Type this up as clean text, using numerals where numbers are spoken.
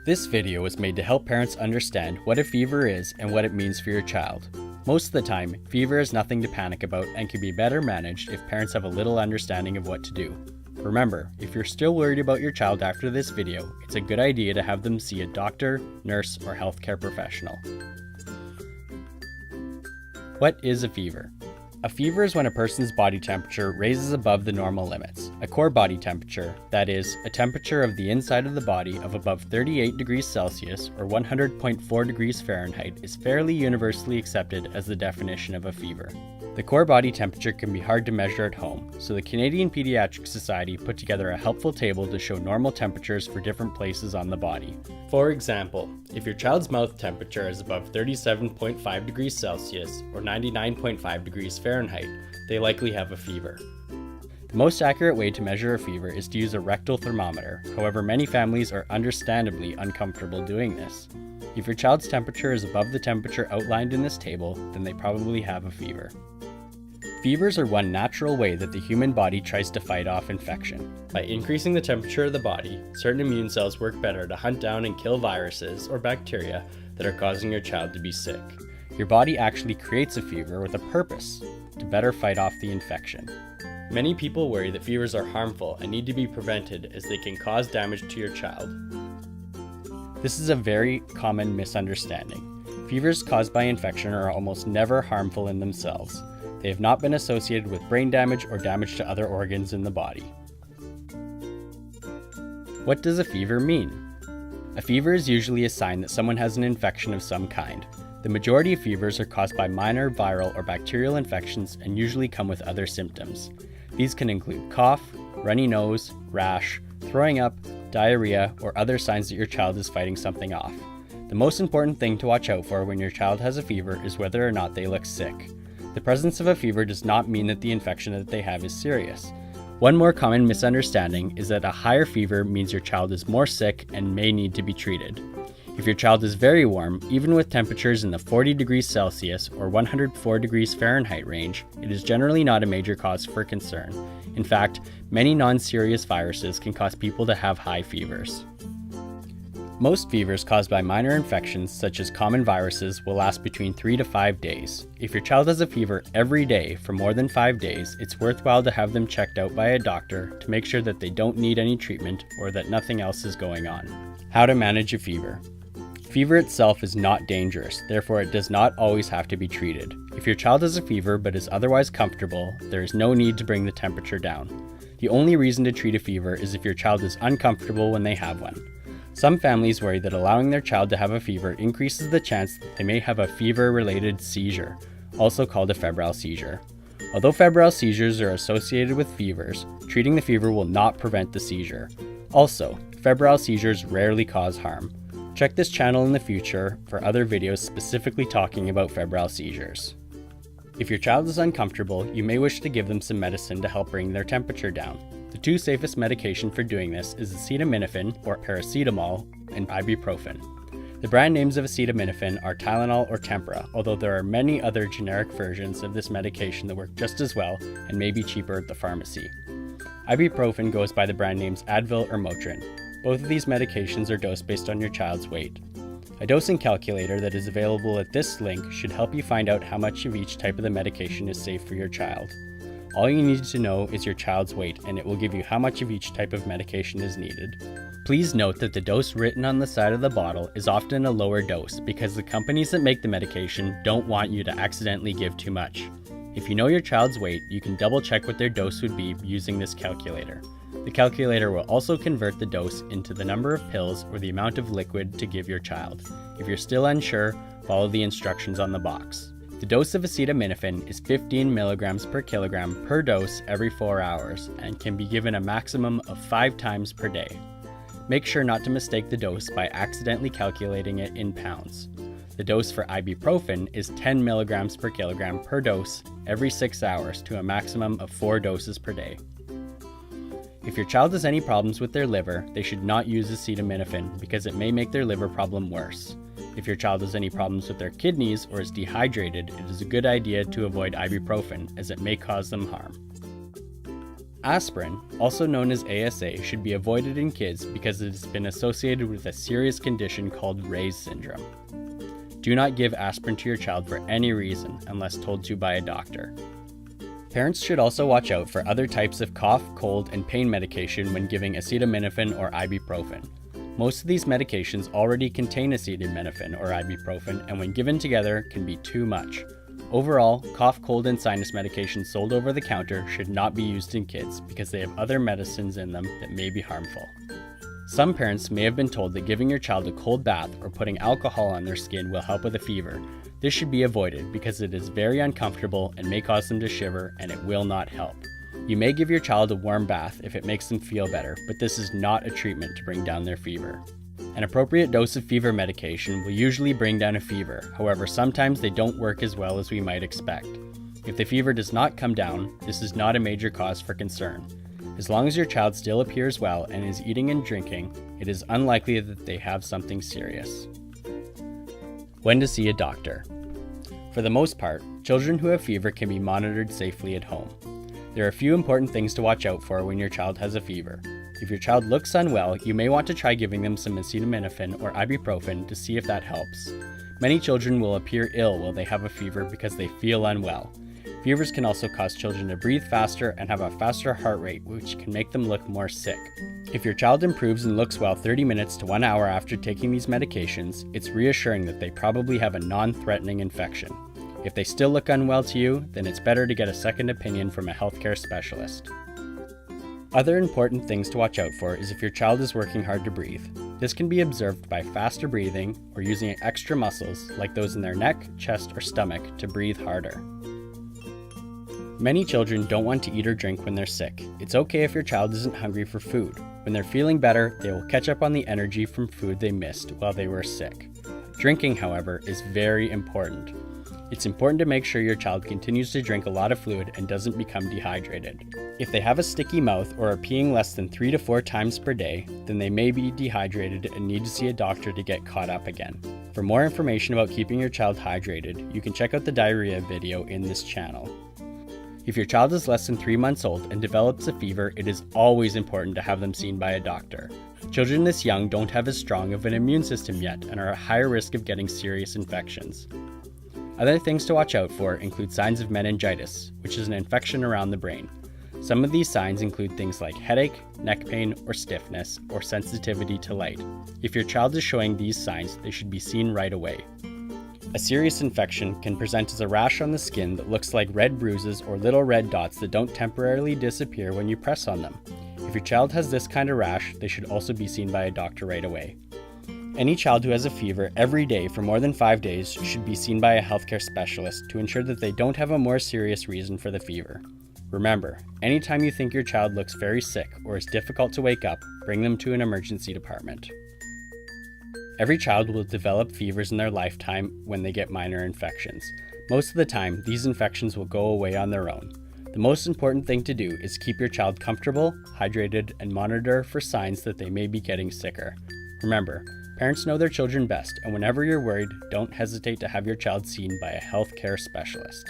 This video was made to help parents understand what a fever is and what it means for your child. Most of the time, fever is nothing to panic about and can be better managed if parents have a little understanding of what to do. Remember, if you're still worried about your child after this video, it's a good idea to have them see a doctor, nurse, or healthcare professional. What is a fever? A fever is when a person's body temperature raises above the normal limits. A core body temperature, that is, a temperature of the inside of the body of above 38 degrees Celsius or 100.4 degrees Fahrenheit, is fairly universally accepted as the definition of a fever. The core body temperature can be hard to measure at home, so the Canadian Pediatric Society put together a helpful table to show normal temperatures for different places on the body. For example, if your child's mouth temperature is above 37.5 degrees Celsius or 99.5 degrees Fahrenheit, they likely have a fever. The most accurate way to measure a fever is to use a rectal thermometer. However, many families are understandably uncomfortable doing this. If your child's temperature is above the temperature outlined in this table, then they probably have a fever. Fevers are one natural way that the human body tries to fight off infection. By increasing the temperature of the body, certain immune cells work better to hunt down and kill viruses or bacteria that are causing your child to be sick. Your body actually creates a fever with a purpose, to better fight off the infection. Many people worry that fevers are harmful and need to be prevented as they can cause damage to your child. This is a very common misunderstanding. Fevers caused by infection are almost never harmful in themselves. They have not been associated with brain damage or damage to other organs in the body. What does a fever mean? A fever is usually a sign that someone has an infection of some kind. The majority of fevers are caused by minor viral or bacterial infections and usually come with other symptoms. These can include cough, runny nose, rash, throwing up, diarrhea, or other signs that your child is fighting something off. The most important thing to watch out for when your child has a fever is whether or not they look sick. The presence of a fever does not mean that the infection that they have is serious. One more common misunderstanding is that a higher fever means your child is more sick and may need to be treated. If your child is very warm, even with temperatures in the 40 degrees Celsius or 104 degrees Fahrenheit range, it is generally not a major cause for concern. In fact, many non-serious viruses can cause people to have high fevers. Most fevers caused by minor infections, such as common viruses, will last between 3 to 5 days. If your child has a fever every day for more than 5 days, it's worthwhile to have them checked out by a doctor to make sure that they don't need any treatment or that nothing else is going on. How to manage a fever. Fever itself is not dangerous, therefore it does not always have to be treated. If your child has a fever but is otherwise comfortable, there is no need to bring the temperature down. The only reason to treat a fever is if your child is uncomfortable when they have one. Some families worry that allowing their child to have a fever increases the chance that they may have a fever-related seizure, also called a febrile seizure. Although febrile seizures are associated with fevers, treating the fever will not prevent the seizure. Also, febrile seizures rarely cause harm. Check this channel in the future for other videos specifically talking about febrile seizures. If your child is uncomfortable, you may wish to give them some medicine to help bring their temperature down. The two safest medication for doing this is acetaminophen or paracetamol and ibuprofen. The brand names of acetaminophen are Tylenol or Tempra, although there are many other generic versions of this medication that work just as well and may be cheaper at the pharmacy. Ibuprofen goes by the brand names Advil or Motrin. Both of these medications are dosed based on your child's weight. A dosing calculator that is available at this link should help you find out how much of each type of the medication is safe for your child. All you need to know is your child's weight, and it will give you how much of each type of medication is needed. Please note that the dose written on the side of the bottle is often a lower dose because the companies that make the medication don't want you to accidentally give too much. If you know your child's weight, you can double check what their dose would be using this calculator. The calculator will also convert the dose into the number of pills or the amount of liquid to give your child. If you're still unsure, follow the instructions on the box. The dose of acetaminophen is 15 milligrams per kilogram per dose every 4 hours and can be given a maximum of 5 times per day. Make sure not to mistake the dose by accidentally calculating it in pounds. The dose for ibuprofen is 10 milligrams per kilogram per dose every 6 hours to a maximum of 4 doses per day. If your child has any problems with their liver, they should not use acetaminophen because it may make their liver problem worse. If your child has any problems with their kidneys or is dehydrated, it is a good idea to avoid ibuprofen as it may cause them harm. Aspirin, also known as ASA, should be avoided in kids because it has been associated with a serious condition called Ray's syndrome. Do not give aspirin to your child for any reason unless told to by a doctor. Parents should also watch out for other types of cough, cold, and pain medication when giving acetaminophen or ibuprofen. Most of these medications already contain acetaminophen or ibuprofen, and when given together can be too much. Overall, cough, cold, and sinus medications sold over the counter should not be used in kids because they have other medicines in them that may be harmful. Some parents may have been told that giving your child a cold bath or putting alcohol on their skin will help with a fever. This should be avoided because it is very uncomfortable and may cause them to shiver, and it will not help. You may give your child a warm bath if it makes them feel better, but this is not a treatment to bring down their fever. An appropriate dose of fever medication will usually bring down a fever, however sometimes they don't work as well as we might expect. If the fever does not come down, this is not a major cause for concern. As long as your child still appears well and is eating and drinking, it is unlikely that they have something serious. When to see a doctor. For the most part, children who have fever can be monitored safely at home. There are a few important things to watch out for when your child has a fever. If your child looks unwell, you may want to try giving them some acetaminophen or ibuprofen to see if that helps. Many children will appear ill while they have a fever because they feel unwell. Fevers can also cause children to breathe faster and have a faster heart rate, which can make them look more sick. If your child improves and looks well 30 minutes to 1 hour after taking these medications, it's reassuring that they probably have a non-threatening infection. If they still look unwell to you, then it's better to get a second opinion from a healthcare specialist. Other important things to watch out for is if your child is working hard to breathe. This can be observed by faster breathing or using extra muscles like those in their neck, chest, or stomach to breathe harder. Many children don't want to eat or drink when they're sick. It's okay if your child isn't hungry for food. When they're feeling better, they will catch up on the energy from food they missed while they were sick. Drinking, however, is very important. It's important to make sure your child continues to drink a lot of fluid and doesn't become dehydrated. If they have a sticky mouth or are peeing less than 3 to 4 times per day, then they may be dehydrated and need to see a doctor to get caught up again. For more information about keeping your child hydrated, you can check out the diarrhea video in this channel. If your child is less than 3 months old and develops a fever, it is always important to have them seen by a doctor. Children this young don't have as strong of an immune system yet and are at higher risk of getting serious infections. Other things to watch out for include signs of meningitis, which is an infection around the brain. Some of these signs include things like headache, neck pain, or stiffness, or sensitivity to light. If your child is showing these signs, they should be seen right away. A serious infection can present as a rash on the skin that looks like red bruises or little red dots that don't temporarily disappear when you press on them. If your child has this kind of rash, they should also be seen by a doctor right away. Any child who has a fever every day for more than 5 days should be seen by a healthcare specialist to ensure that they don't have a more serious reason for the fever. Remember, anytime you think your child looks very sick or is difficult to wake up, bring them to an emergency department. Every child will develop fevers in their lifetime when they get minor infections. Most of the time, these infections will go away on their own. The most important thing to do is keep your child comfortable, hydrated, and monitor for signs that they may be getting sicker. Remember, parents know their children best, and whenever you're worried, don't hesitate to have your child seen by a healthcare specialist.